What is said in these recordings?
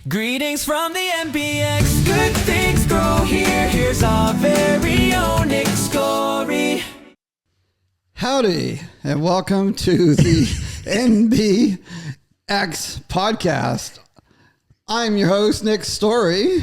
Greetings from the NBEX. Good things grow here. Here's our very own Nick Storey. Howdy, and welcome to the NBEX podcast. I'm your host, Nick Storey.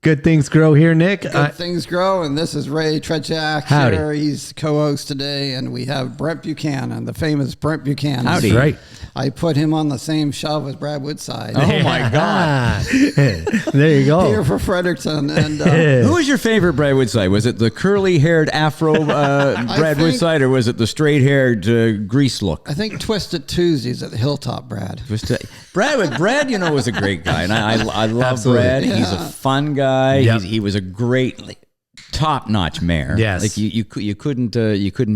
Good things grow here, Nick. Good things grow, and this is Rae Tretiak. Howdy. Here. He's co-host today, and we have Brent Buchanan, the famous Brent Buchanan. Howdy. That's right. I put him on the same shelf as Brad Woodside. Oh my God! There you go. Here for Fredericton. And Who was your favorite Brad Woodside? Was it the curly-haired Afro Brad Woodside, or was it the straight-haired grease look? I think Twisted Tuesdays at the Hilltop, Brad. Brad, you know, was a great guy, and I love Absolutely. Brad. Yeah. He's a fun guy. Yep. He was a great, top-notch mayor. Yes. Like you couldn't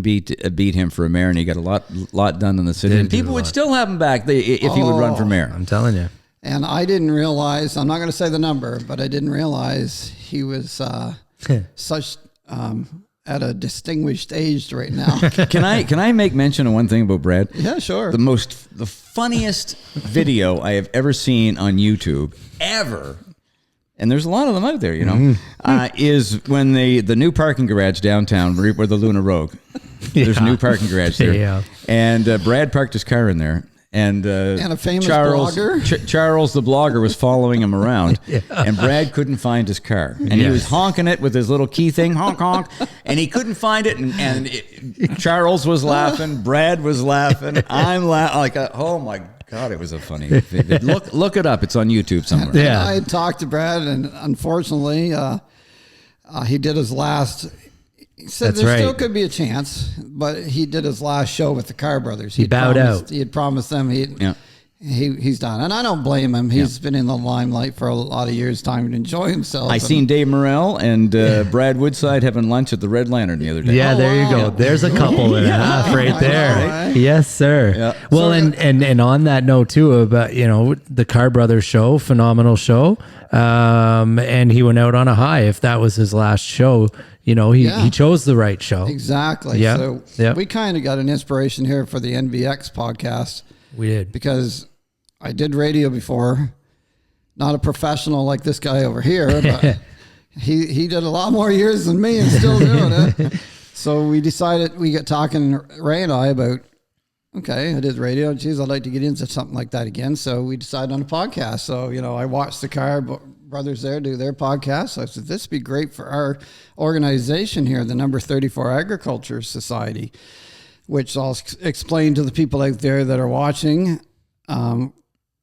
beat him for a mayor, and he got a lot done in the city. Did And do people a would lot. still have him back if he would run for mayor. I'm telling you. And I didn't realize, I'm not going to say the number, but I didn't realize he was such at a distinguished age right now. Can I make mention of one thing about Brad? Yeah, sure. The funniest video I have ever seen on YouTube ever, and there's a lot of them out there, you know, is when the new parking garage downtown where the Luna Rogue. There's a new parking garage there, Yeah. and Brad parked his car in there. And a famous Charles, blogger? Charles the blogger was following him around, and Brad couldn't find his car, and he was honking it with his little key thing, honk honk, and he couldn't find it, and Charles was laughing, Brad was laughing, I'm laughing, oh my God, it was a funny video. Look it up, it's on YouTube somewhere. Yeah. I had talked to Brad, and unfortunately, he did his last. He said That's there right. still could be a chance, but he did his last show with the Carr Brothers. He bowed out. He had promised them Yeah. he's done, and I don't blame him. He's been in the limelight for a lot of years, time to enjoy himself. I seen Dave Morrell and Brad Woodside having lunch at the Red Lantern the other day. Yeah, Oh, there you wow. go. There's a couple and a half right I there. know, right? Yes, sir. Yeah. Well, and on that note too, about the Carr Brothers show, phenomenal show, and he went out on a high. If that was his last show, he chose the right show. Exactly. Yeah. So Yeah. we kind of got an inspiration here for the NBEX podcast We did. because I did radio before, not a professional like this guy over here, but he did a lot more years than me and still doing it. So we decided, we got talking, Ray and I, about, okay, I did radio. Geez, I'd like to get into something like that again. So we decided on a podcast. So, I watched the Carr Brothers there do their podcast. So I said, this would be great for our organization here, the number 34 Agriculture Society, which I'll explain to the people out there that are watching,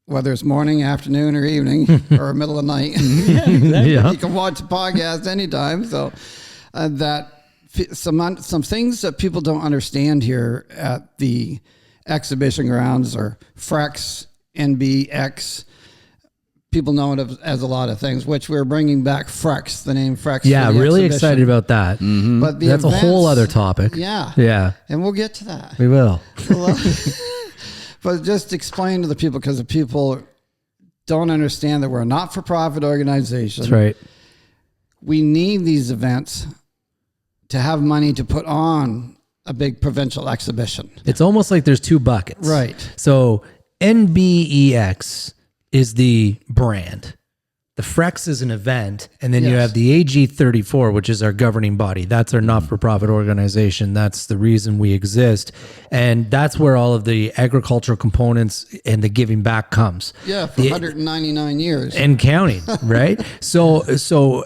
whether it's morning, afternoon, or evening, or middle of the night. Yeah. You can watch the podcast anytime. So some things that people don't understand here at the exhibition grounds or FREX, NBEX, people know it as a lot of things, which we're bringing back FREX, the name FREX. Yeah, for the really exhibition. excited about that. But the That's a whole events- other topic. Yeah. Yeah, And we'll get to that. we will. But just explain to the people, because the people don't understand that we're a not-for-profit organization. That's right. We need these events to have money to put on a big provincial exhibition. It's almost like there's two buckets. Right. So NBEX is the brand. The FREX is an event, and then you Yes. have the AG34, which is our governing body. That's our not-for-profit organization. That's the reason we exist, and that's where all of the agricultural components and the giving back comes. Yeah, for 199 years. And counting, right? So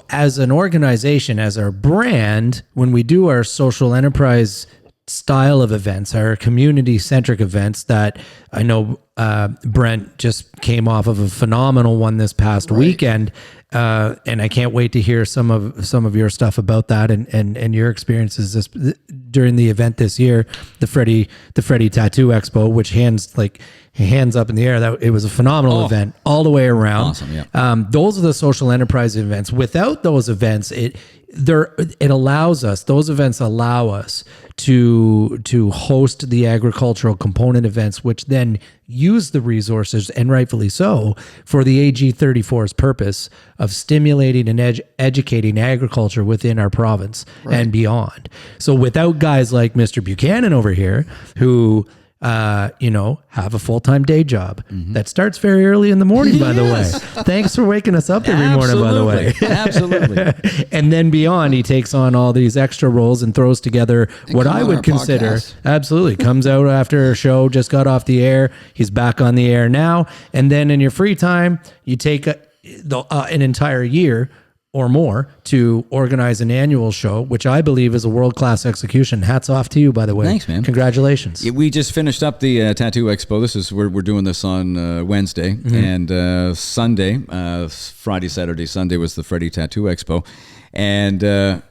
as an organization, as our brand, when we do our social enterprise style of events, our community-centric events that I know Brent just came off of a phenomenal one this past weekend, and I can't wait to hear some of your stuff about that and your experiences during the event this year, the Freddy Tattoo Expo, which hands up in the air. That it was a phenomenal event all the way around. Awesome, yeah. Those are the social enterprise events. Without those events, those events allow us to host the agricultural component events, which then use the resources, and rightfully so, for the AG34's purpose of stimulating and educating agriculture within our province and beyond. So without guys like Mr. Buchanan over here, who have a full-time day job that starts very early in the morning, by the way. Thanks for waking us up every morning, by the way. Absolutely. And then beyond, he takes on all these extra roles and throws together what I would consider, absolutely, comes out after a show, just got off the air. He's back on the air now. And then in your free time, you take an entire year or more to organize an annual show, which I believe is a world-class execution. Hats off to you, by the way. Thanks, man. Congratulations. We just finished up the Tattoo Expo. We're doing this on Wednesday, and Sunday, Friday, Saturday, Sunday was the Freddy Tattoo Expo, and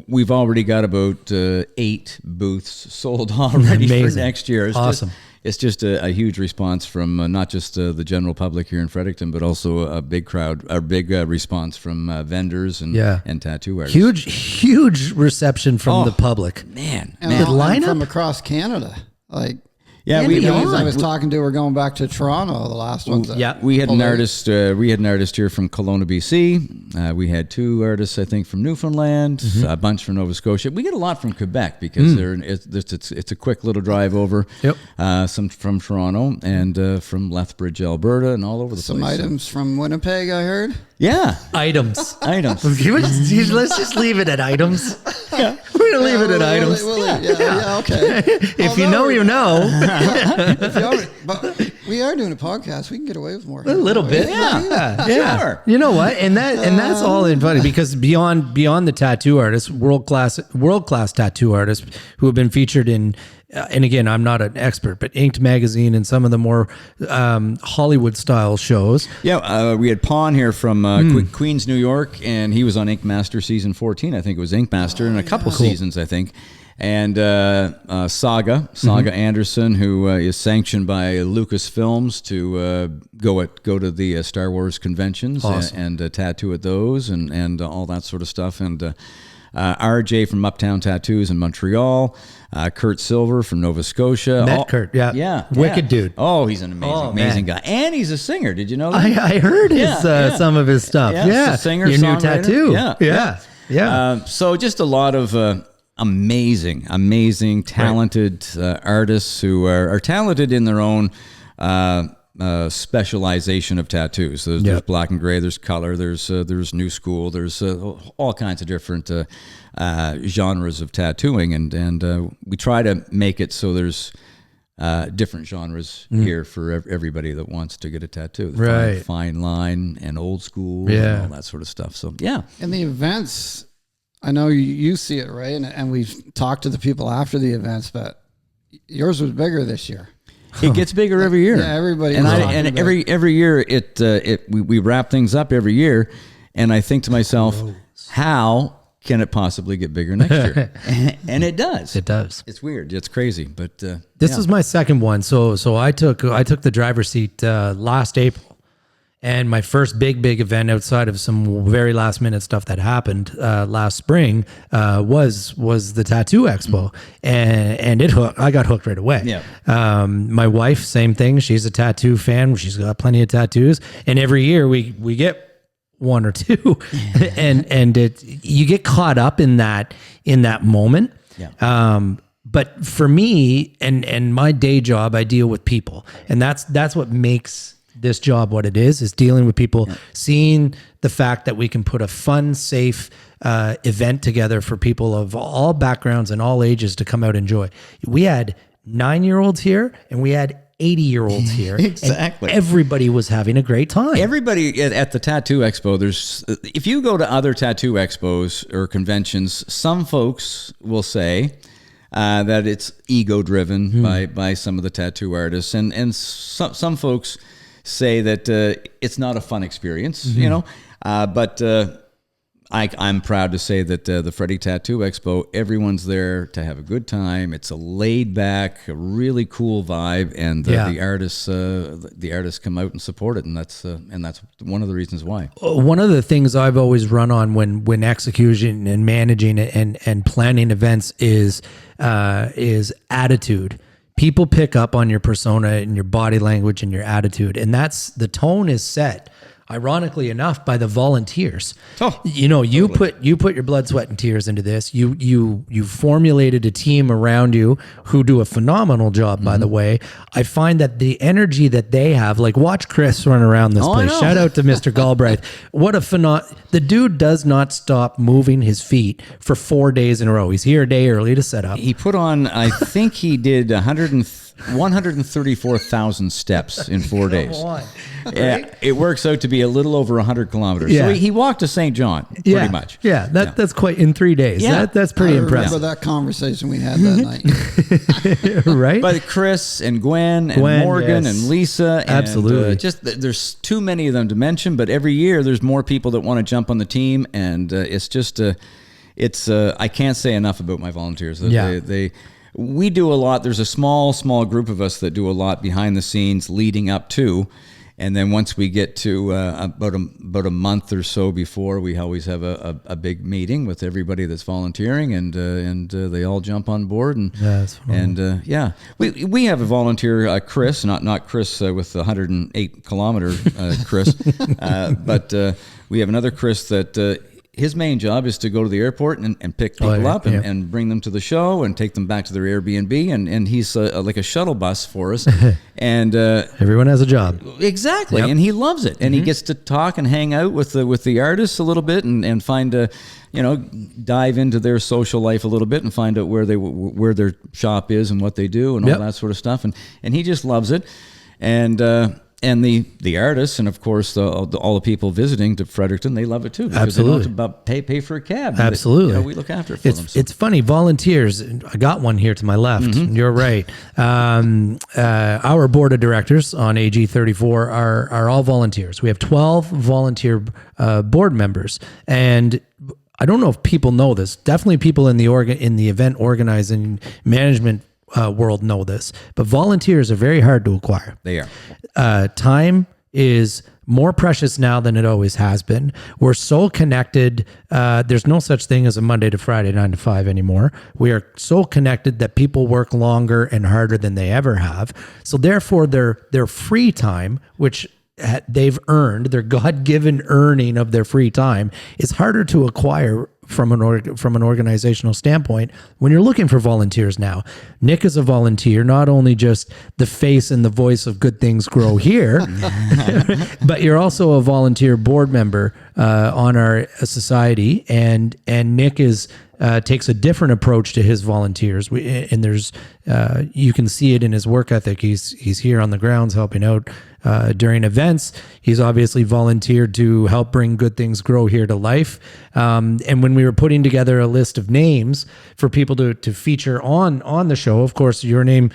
we've already got about 8 booths sold already for next year. It's awesome. It's just a huge response from not just the general public here in Fredericton, but also a big response from vendors and tattoo artists. Huge reception from the public. Man. And lineup from across Canada. Yeah, I was talking to. We're going back to Toronto. The last one. Yeah, we had an artist. We had an artist here from Kelowna, BC. We had 2 artists, I think, from Newfoundland. A bunch from Nova Scotia. We get a lot from Quebec because it's a quick little drive over. Yep. Some from Toronto and from Lethbridge, Alberta, and all over the place. Some items from Winnipeg, I heard. Yeah, items. Let's just leave it at items. Yeah. We're gonna leave it at items. Okay. If you know, you know. But we are doing a podcast. We can get away with more. A little bit. Yeah. Sure. You know what? And that's all in funny because beyond the tattoo artists, world class tattoo artists who have been featured in. And again, I'm not an expert, but Inked magazine and some of the more Hollywood style shows. Yeah, we had Pawn here from Queens, New York, and he was on Ink Master season 14. I think it was Ink Master, in a couple seasons, I think. And Saga Anderson, who is sanctioned by Lucasfilms to go to the Star Wars conventions and tattoo at those and all that sort of stuff. And RJ from Uptown Tattoos in Montreal, Kurt Silver from Nova Scotia. Met Kurt, yeah. Wicked dude. Oh, he's an amazing guy. And he's a singer. Did you know that? I heard some of his stuff. Yeah. Singer, your new songwriter. tattoo. Yeah. So just a lot of amazing, talented artists who are talented in their own specialization of tattoos. There's black and gray, there's color, there's new school, there's all kinds of different genres of tattooing, and we try to make it so there's different genres here for everybody that wants to get a tattoo. Fine line and old school and all that sort of stuff. So and the events, I know you see it, right? And we've talked to the people after the events, but yours was bigger this year. It gets bigger every year. Yeah, everybody. And every year we wrap things up every year, and I think to myself, how can it possibly get bigger next year? And it does. It does. It's weird. It's crazy, but this is my second one. So I took the driver's seat last April. And my first big event outside of some very last minute stuff that happened last spring was the Tattoo Expo, and I got hooked right away. Yeah. My wife, same thing. She's a tattoo fan. She's got plenty of tattoos, and every year we get 1 or 2, and you get caught up in that moment. Yeah. But for me and my day job, I deal with people, and that's what makes this job what it is dealing with people, seeing the fact that we can put a fun, safe event together for people of all backgrounds and all ages to come out and enjoy. We had 9-year-olds here and we had 80-year-olds here. Exactly. And everybody was having a great time. Everybody at the Tattoo Expo, if you go to other tattoo expos or conventions, some folks will say that it's ego-driven by some of the tattoo artists, and some folks say that it's not a fun experience, but I'm proud to say that the Freddy Tattoo Expo, everyone's there to have a good time. It's a laid back, a really cool vibe, and the artists come out and support it, and that's one of the reasons why. One of the things I've always run on when execution and managing and planning events is attitude. People pick up on your persona and your body language and your attitude, and the tone is set ironically enough, by the volunteers. Oh, you know, you put your blood, sweat, and tears into this. You formulated a team around you who do a phenomenal job, by the way. I find that the energy that they have, like watch Chris run around this I place. know. Shout out to Mr. Galbraith. What a the dude does not stop moving his feet for 4 days in a row. He's here a day early to set up. He put on, I think he did 134,000 steps in 4 days. Yeah, it works out to be a little over 100 kilometers. Yeah. So he walked to St. John, pretty much. Yeah, that's quite in 3 days. Yeah. That's pretty I remember impressive. that conversation we had that night. Right? But Chris and Gwen and Gwen, Morgan yes. and Lisa, and, Absolutely. there's too many of them to mention. But every year there's more people that want to jump on the team, and it's just I can't say enough about my volunteers. We do a lot. There's a small group of us that do a lot behind the scenes leading up to. And then once we get to about a month or so before, we always have a big meeting with everybody that's volunteering, and they all jump on board. And that's phenomenal. we have a volunteer, Chris, not Chris with the 108 kilometer Chris, but we have another Chris that. His main job is to go to the airport and pick people up and bring them to the show and take them back to their Airbnb. And he's like a shuttle bus for us. And everyone has a job. Exactly. Yep. And he loves it. And he gets to talk and hang out with the artists a little bit and find dive into their social life a little bit and find out where their shop is and what they do and all that sort of stuff. And he just loves it. And the artists, and of course all the people visiting to Fredericton, they love it too because Absolutely. they don't have to pay for a cab. Absolutely, we look after it for them. So. It's funny. Volunteers. I got one here to my left. You're right. Our board of directors on AG 34 are all volunteers. We have 12 volunteer board members, and I don't know if people know this. Definitely, people in the event organizing management world know this, but volunteers are very hard to acquire. They are. Time is more precious now than it always has been. We're so connected. There's no such thing as a Monday to Friday 9 to 5 anymore. We are so connected that people work longer and harder than they ever have. So therefore, their free time, which they've earned, their God-given earning of their free time, is harder to acquire from an organizational standpoint when you're looking for volunteers now. Nick is a volunteer, not only just the face and the voice of Good Things Grow Here, but you're also a volunteer board member on our society, and Nick takes a different approach to his volunteers. And there's you can see it in his work ethic. He's here on the grounds helping out during events. He's obviously volunteered to help bring Good Things Grow Here to life. And when we were putting together a list of names for people to feature on the show, of course, your name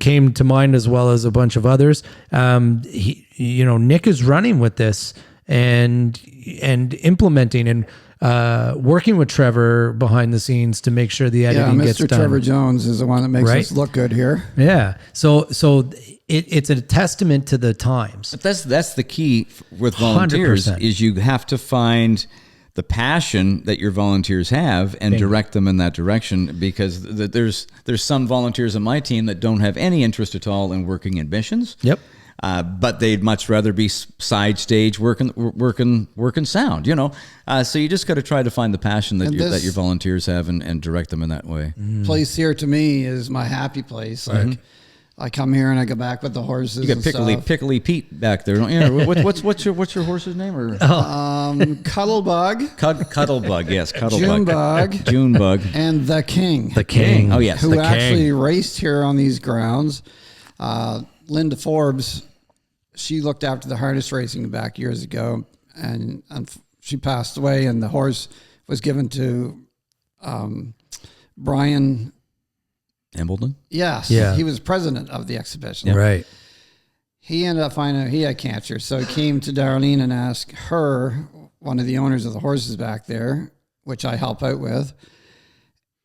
came to mind as well as a bunch of others. Nick is running with this and implementing and working with Trevor behind the scenes to make sure the editing gets done. Mr. Trevor Jones is the one that makes us look good here. Yeah. So it's a testament to the times. But that's the key with volunteers 100%. Is you have to find the passion that your volunteers have and direct them in that direction, because there's some volunteers on my team that don't have any interest at all in working in missions. Yep. But they'd much rather be side stage working sound, So you just got to try to find the passion that your volunteers have and direct them in that way. Place here to me is my happy place. Like I come here and I go back with the horses. You got Pickly Pete back there, don't you? What's your horse's name? Or Cuddlebug, Cuddlebug, yes, Cuddlebug, Junebug, and the King. The King. Oh yes, who the actually King. raced here on these grounds. Linda Forbes, she looked after the harness racing back years ago, and she passed away, and the horse was given to Brian Embleton? Yes. Yeah. He was president of the exhibition. Right. He ended up finding out he had cancer. So he came to Darlene and asked her, one of the owners of the horses back there, which I help out with,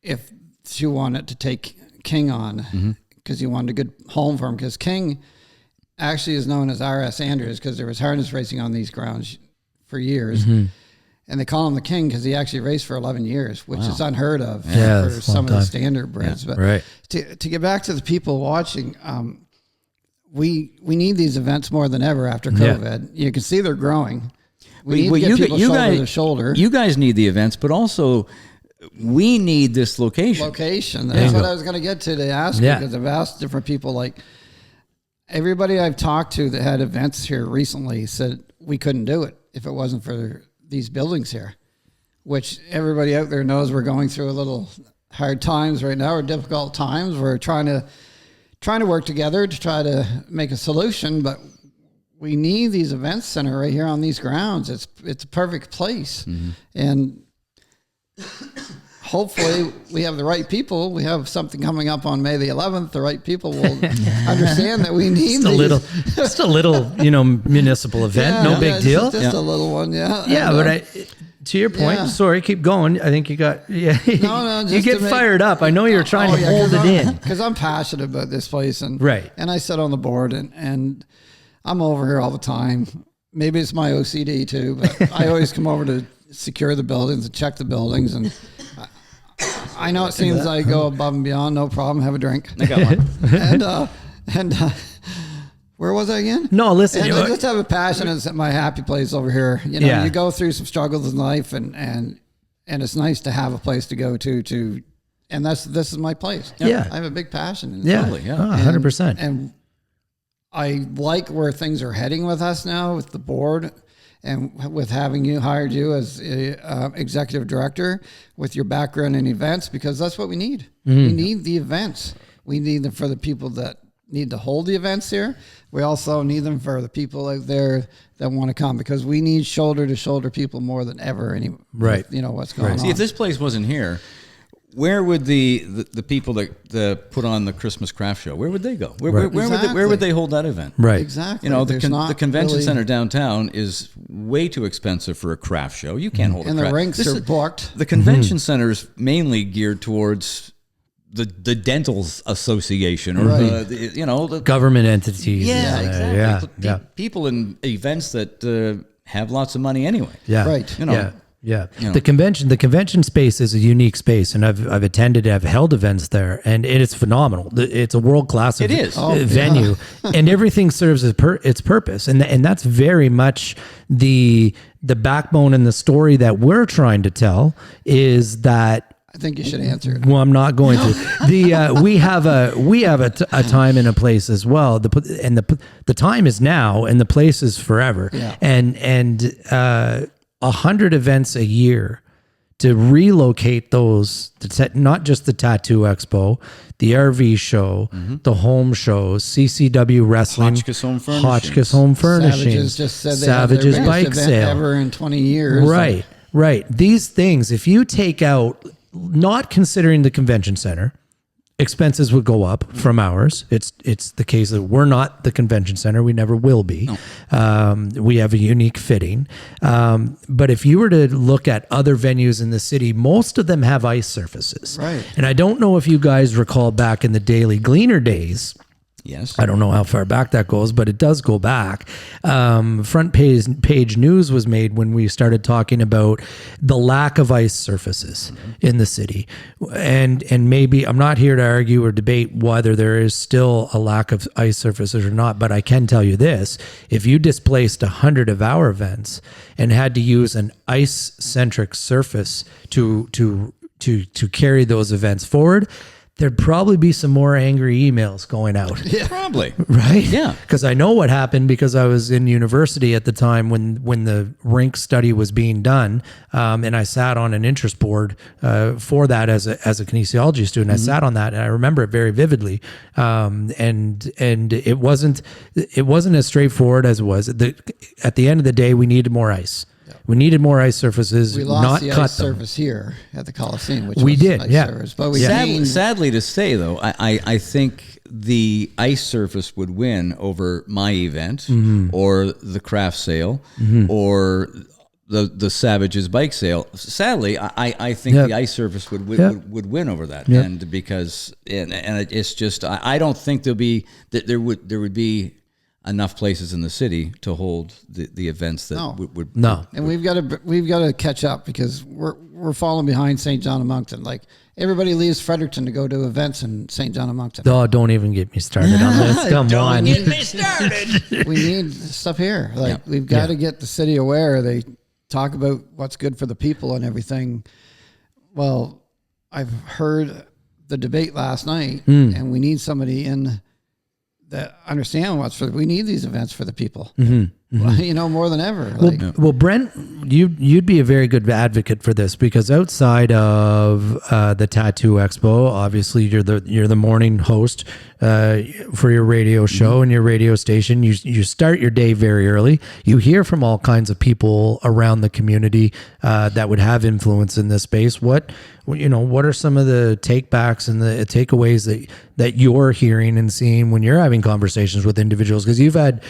if she wanted to take King on, because he wanted a good home for him. Because King actually is known as R.S. Andrews, because there was harness racing on these grounds for years. And they call him the King because he actually raced for 11 years, which is unheard of for some of the standard breds. Yeah, but to get back to the people watching, we need these events more than ever after Yeah. COVID. You can see they're growing. We need Well, to get people shoulder guys, to shoulder. You guys need the events, but also we need this location. Location. That's what I was going to get to ask you, because I've asked different people. Like everybody I've talked to that had events here recently said we couldn't do it if it wasn't for these buildings here, which everybody out there knows we're going through a little hard times right now, or difficult times. We're trying to work together to try to make a solution, but we need these events center right here on these grounds. It's a perfect place. And hopefully we have the right people. We have something coming up on May the 11th. The right people will understand that we need just a little, municipal event. No big deal. Just a little one. Yeah. Yeah. And, But to your point, sorry, keep going. I think you got, No, just you get fired up. I know you're trying to hold it in. Because I'm passionate about this place. And Right. And I sit on the board and I'm over here all the time. Maybe it's my OCD too, but I always come over to secure the buildings and check the buildings. And I know it seems I go above and beyond. No problem. Have a drink. I got one. And where was I again? No, listen. And I just have a passion. It's at my happy place over here. You go through some struggles in life, and it's nice to have a place to go to, and this is my place. Yeah. I have a big passion. In it. Yeah. Totally, yeah. 100%. And I like where things are heading with us now, with the board, and with having hired you as executive director with your background in events, because that's what we need. We need the events. We need them for the people that need to hold the events here. We also need them for the people out there that want to come, because we need shoulder to shoulder people more than ever. Right. What's going on. See, if this place wasn't here, where would the people that put on the Christmas craft show, where would they go? Where would they hold that event? Right. Exactly. The convention center downtown is way too expensive for a craft show. You can't hold a craft. And the rinks are booked. The convention center is mainly geared towards the dental association, or the Government entities. Yeah, exactly. Yeah. People in events that have lots of money anyway. Yeah. Right. Yeah. The convention space is a unique space, and I've attended, I've held events there, and it is phenomenal. It's a world-class venue, and everything serves its purpose. And that's very much the backbone and the story that we're trying to tell, is that, I think you should answer it. well, I'm not going to. We have a time and a place as well. The time is now, and the place is forever. Yeah. And 100 events a year to relocate those, not just the Tattoo Expo, the RV show, the home shows, CCW Wrestling, Hotchkiss Home Furnishings. Savages just said they Savages have their Bike biggest event Sale. ever in 20 years. Right. These things, if you take out, not considering the convention center, expenses would go up from ours. It's the case that we're not the convention center. We never will be. No. We have a unique fitting. But if you were to look at other venues in the city, most of them have ice surfaces. Right. And I don't know if you guys recall back in the Daily Gleaner days. Yes. I don't know how far back that goes, but it does go back. Front page news was made when we started talking about the lack of ice surfaces in the city. And maybe I'm not here to argue or debate whether there is still a lack of ice surfaces or not, but I can tell you this: if you displaced 100 of our events and had to use an ice-centric surface to carry those events forward, there'd probably be some more angry emails going out. Yeah, probably. Right? Yeah. Because I know what happened, because I was in university at the time when the rink study was being done, and I sat on an interest board for that as a kinesiology student. I sat on that, and I remember it very vividly. And it wasn't as straightforward as it was. At the end of the day, we needed more ice. We needed more ice surfaces. We lost not the cut ice them. surface here at the Coliseum, which We was did, ice yeah. surface. But we Sadly to say, though, I think the ice surface would win over my event, or the craft sale, or the Savages bike sale. Sadly, I think the ice surface would win over that, and because it's just I don't think there would be enough places in the city to hold the events that would No. And we've got to catch up, because we're we're falling behind St. John of Moncton. Like everybody leaves Fredericton to go to events in St. John of Moncton. Oh, don't even get me started on this. Come on. Get me started. We need stuff here. Like we've got to get the city aware. They talk about what's good for the people and everything. Well, I've heard the debate last night, and we need somebody in that understand what's for. We need these events for the people. You know, more than ever. Well, Brent, you'd be a very good advocate for this, because outside of the Tattoo Expo, obviously you're the morning host for your radio show and your radio station. You start your day very early. You hear from all kinds of people around the community that would have influence in this space. What are some of the takebacks and the takeaways that you're hearing and seeing when you're having conversations with individuals? Because you've had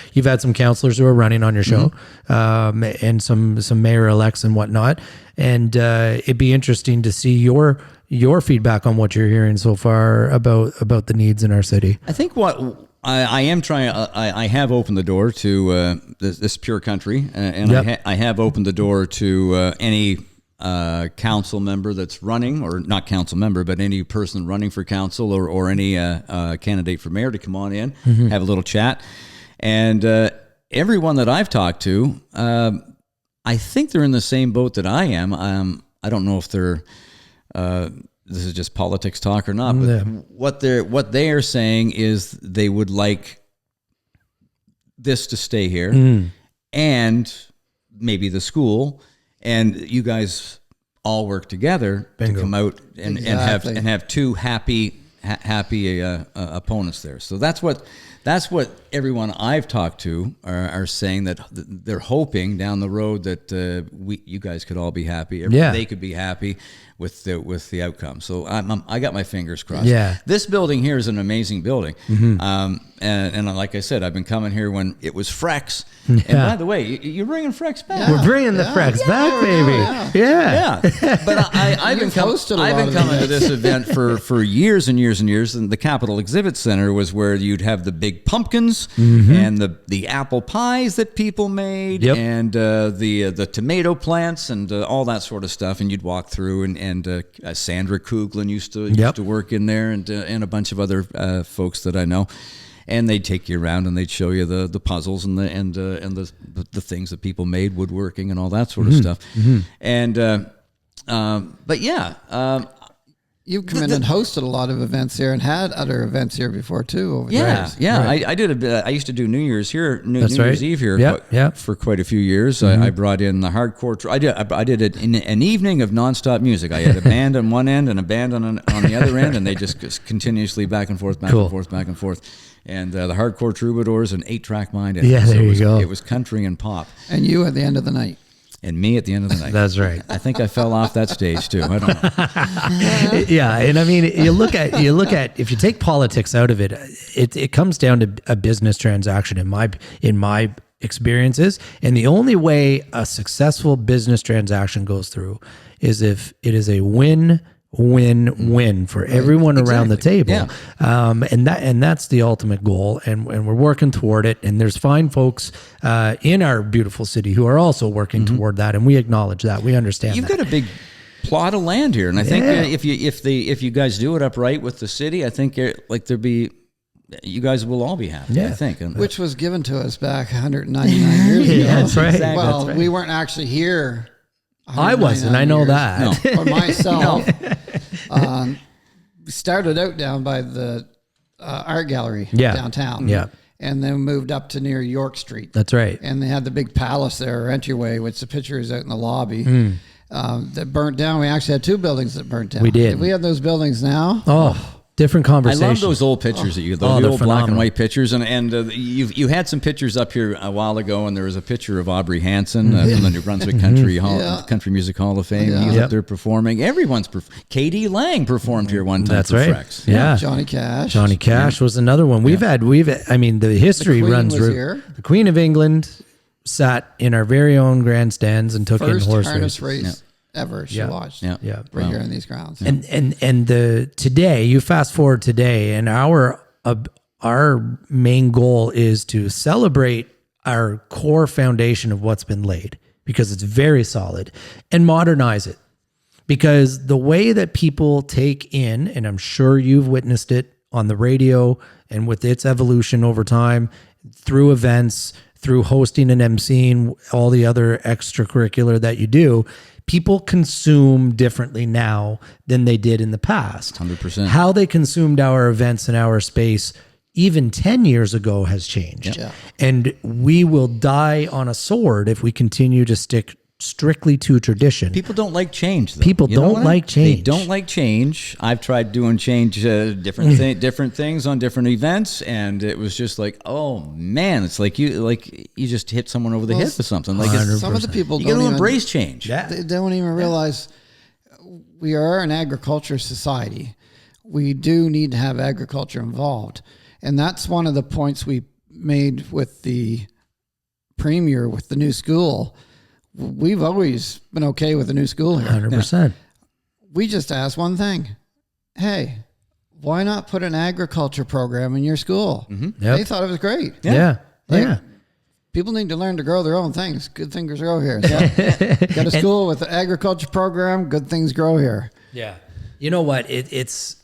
some counselors who are running on your show, and some mayor elects and whatnot, and it'd be interesting to see your feedback on what you're hearing so far about the needs in our city. I think what I am trying. I have opened the door to this pure country, and I have opened the door to any council member that's running, or not council member, but any person running for council or any candidate for mayor to come on in, have a little chat. And everyone that I've talked to, I think they're in the same boat that I am. I don't know if they're this is just politics talk or not, but what they are saying is they would like this to stay here, and maybe the school, and you guys all work together to come out and have two happy opponents there. So that's what everyone I've talked to are saying, that they're hoping down the road that you guys could all be happy. They could be happy with the outcome. So I got my fingers crossed. Yeah. This building here is an amazing building. And like I said, I've been coming here when it was Frex. And by the way, you're bringing Frex back. We're bringing the Frex back, baby. Yeah. But I've been coming to this event for years and years and years. And the Capitol Exhibit Center was where you'd have the big pumpkins and the apple pies that people made, and the tomato plants and all that sort of stuff. And you'd walk through, and Sandra Kuglin used to work in there, and a bunch of other folks that I know. And they'd take you around and they'd show you the puzzles and the things that people made, woodworking and all that sort of stuff. And but you've come in and hosted a lot of events here and had other events here before too. Over the years. Right. I did I used to do New Year's here, New Year's Eve here, for quite a few years. I brought in the hardcore. I did it in an evening of nonstop music. I had a band on one end and a band on the other end, and they just continuously back and forth, back and forth. And the hardcore troubadours, and 8-track mind. There you go. It was country and pop. And you at the end of the night. And me at the end of the night. That's right. I think I fell off that stage too. I don't know. Yeah, and I mean, you look at if you take politics out of it, it comes down to a business transaction in my experiences, and the only way a successful business transaction goes through is if it is a win-win for everyone around the table. And that's the ultimate goal, and we're working toward it, and there's fine folks in our beautiful city who are also working toward that, and we acknowledge that. We understand you've got a big plot of land here, and I think if you guys do it upright with the city, I think you guys will all be happy. I think, which was given to us back 199 years ago. That's right. Exactly. Well, we weren't actually here. I wasn't. I know that. No. Or myself. Started out down by the art gallery downtown. Yeah. And then moved up to near York Street. That's right. And they had the big palace there, or entryway, which the picture is out in the lobby, that burnt down. We actually had 2 buildings that burnt down. We did. If we have those buildings now. Oh. Different conversation. I love those old pictures the old black and white pictures, and you had some pictures up here a while ago, and there was a picture of Aubrey Hanson from the New Brunswick Country Music Hall of Fame. He's up there performing. Everyone's K.D. Lang performed here one time. That's for right. Frex. Yeah. Johnny Cash. Johnny Cash was another one. I mean, the history runs through. Here. The Queen of England sat in our very own grandstands and took in horse harness races. race ever she watched. Yeah. Right here in these grounds. And today, you fast forward today, and our main goal is to celebrate our core foundation of what's been laid, because it's very solid, and modernize it. because the way that people take in, and I'm sure you've witnessed it on the radio and with its evolution over time through events, through hosting and emceeing, all the other extracurricular that you do, people consume differently now than they did in the past. 100%. How they consumed our events and our space even 10 years ago has changed. Yeah. And we will die on a sword if we continue to stick strictly to tradition. People don't like change, though. People You know don't what? like change. They don't like change. I've tried doing change, different things on different events, and it was just like, oh man, it's like you just hit someone over the head with something. Like it's, Some of the people you got don't to even embrace change. Yeah. They don't even realize we are an agriculture society. We do need to have agriculture involved. And that's one of the points we made with the premier, with the new school. We've always been okay with the new school here. 100%. We just asked one thing. Hey, why not put an agriculture program in your school? Yep. They thought it was great. Yeah. Like, Yeah. People need to learn to grow their own things. Good things grow here. So, got a school with an agriculture program. Good things grow here. Yeah. You know what? It's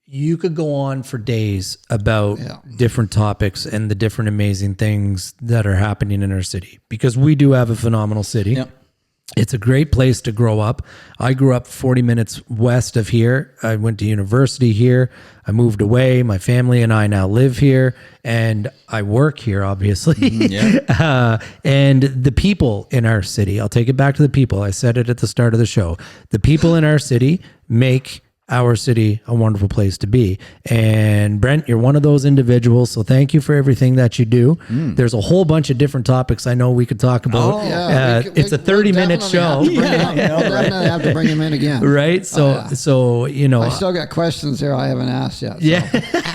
you could go on for days about different topics and the different amazing things that are happening in our city, because we do have a phenomenal city. Yep. It's a great place to grow up. I grew up 40 minutes west of here. I went to university here. I moved away. My family and I now live here, and I work here, obviously. And the people in our city, I'll take it back to the people. I said it at the start of the show. The people in our city make our city a wonderful place to be. And Brent, you're one of those individuals. So thank you for everything that you do. There's a whole bunch of different topics I know we could talk about. It's a 30-minute show. We'll definitely have to bring him in again. Right. So, you know, I still got questions here I haven't asked yet. So. yeah.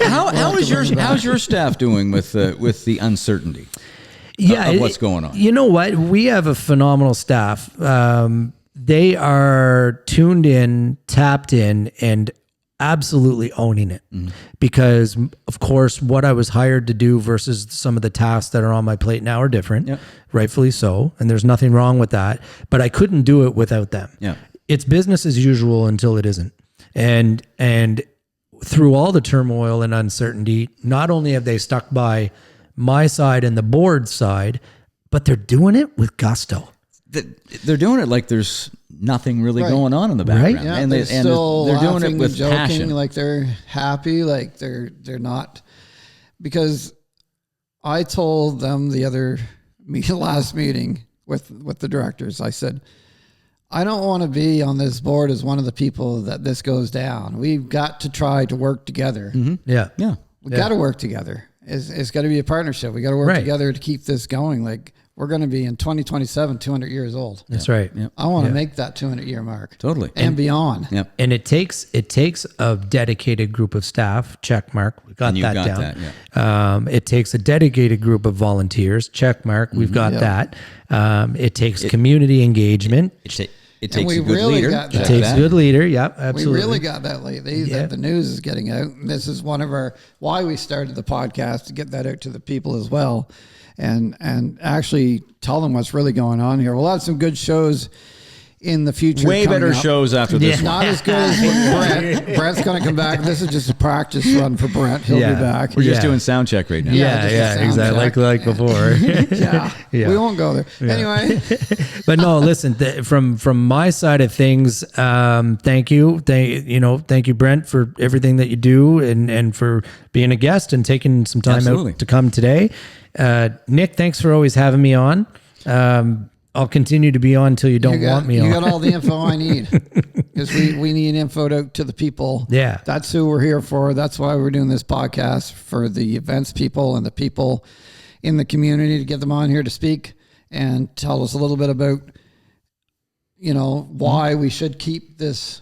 How's your staff doing with the uncertainty of what's going on? You know what? We have a phenomenal staff. They are tuned in, tapped in, and absolutely owning it. Because, of course, what I was hired to do versus some of the tasks that are on my plate now are different, rightfully so. And there's nothing wrong with that. But I couldn't do it without them. Yeah. It's business as usual until it isn't. And through all the turmoil and uncertainty, not only have they stuck by my side and the board side, but they're doing it with gusto. They're doing it like there's nothing really going on in the background, Yeah, and they're still they're doing it laughing with and joking, passion. like they're happy, like they're not. Because I told them the last meeting with the directors, I said, I don't want to be on this board as one of the people that this goes down. We've got to try to work together. Yeah. We got to work together. It's got to be a partnership. We got to work together to keep this going. Like, we're going to be in 2027, 200 years old. That's right. I want to make that 200-year mark. Totally. And beyond. Yep. And it takes a dedicated group of staff, check mark. We got And you that got down. that, It takes a dedicated group of volunteers, check mark. We've got that. It takes community engagement. It takes we a good really leader. got It that. takes a good leader. Yep, We absolutely. really got that lately. Yeah. The news is getting out. And this is one of why we started the podcast, to get that out to the people as well. And actually tell them what's really going on here. We'll have some good shows in the future. Way coming better up. shows after this one. Not as good as Brent. Brent's going to come back. This is just a practice run for Brent. He'll be back. We're just doing sound check right now. Yeah, just a sound exactly. check. Like before. Yeah. We won't go there. Anyway. But no, listen, from my side of things, thank you. Thank you, Brent, for everything that you do and for being a guest and taking some time Absolutely. out to come today. Nick, thanks for always having me on. I'll continue to be on until you don't want me on. You got all the info I need, because we need info to the people. Yeah. That's who we're here for. That's why we're doing this podcast, for the events people and the people in the community, to get them on here to speak and tell us a little bit about, why we should keep these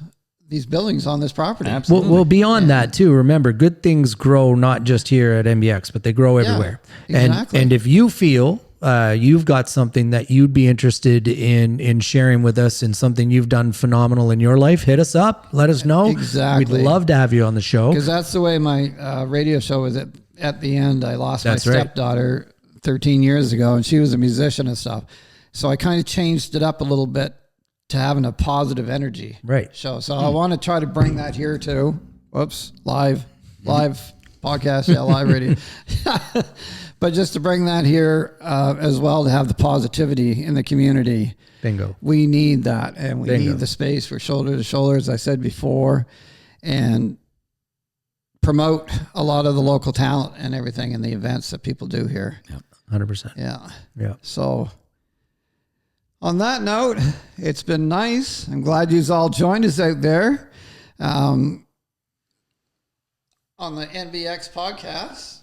buildings on this property. Absolutely. Well, beyond that too, remember, good things grow not just here at NBEX, but they grow everywhere. exactly. And if you feel you've got something that you'd be interested in sharing with us, and something you've done phenomenal in your life, hit us up. Let us know. Exactly. We'd love to have you on the show. Because that's the way my radio show was. At the end, I lost my stepdaughter 13 years ago, and she was a musician and stuff. So I kind of changed it up a little bit to having a positive energy Right. show. So I want to try to bring that here too. Whoops, live podcast, yeah, live radio. But just to bring that here as well, to have the positivity in the community. Bingo. We need that, and we Bingo. need the space for shoulder to shoulder, as I said before, and promote a lot of the local talent and everything in the events that people do here. Yep. 100%. Yeah. Yeah. So on that note, it's been nice. I'm glad you all joined us out there on the NBEX podcast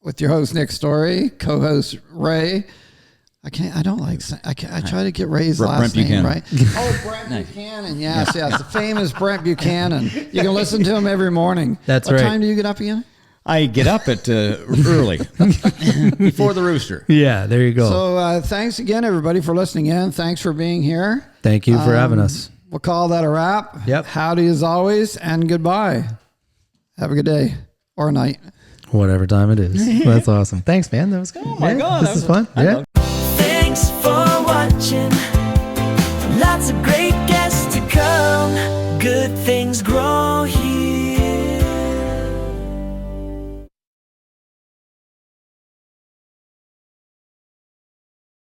with your host, Nick Storey, co-host Ray. I try to get Ray's last Brent name Buchanan. right. Oh, Brent Buchanan. Yes, the famous Brent Buchanan. You can listen to him every morning. That's what right. What time do you get up again? I get up at early, before the rooster. Yeah, there you go. So thanks again, everybody, for listening in. Thanks for being here. Thank you for having us. We'll call that a wrap. Yep. Howdy as always, and goodbye. Have a good day or night. Whatever time it is. That's awesome. Thanks, man. That was good. Oh my God, This that is was- fun. Yeah. Thanks for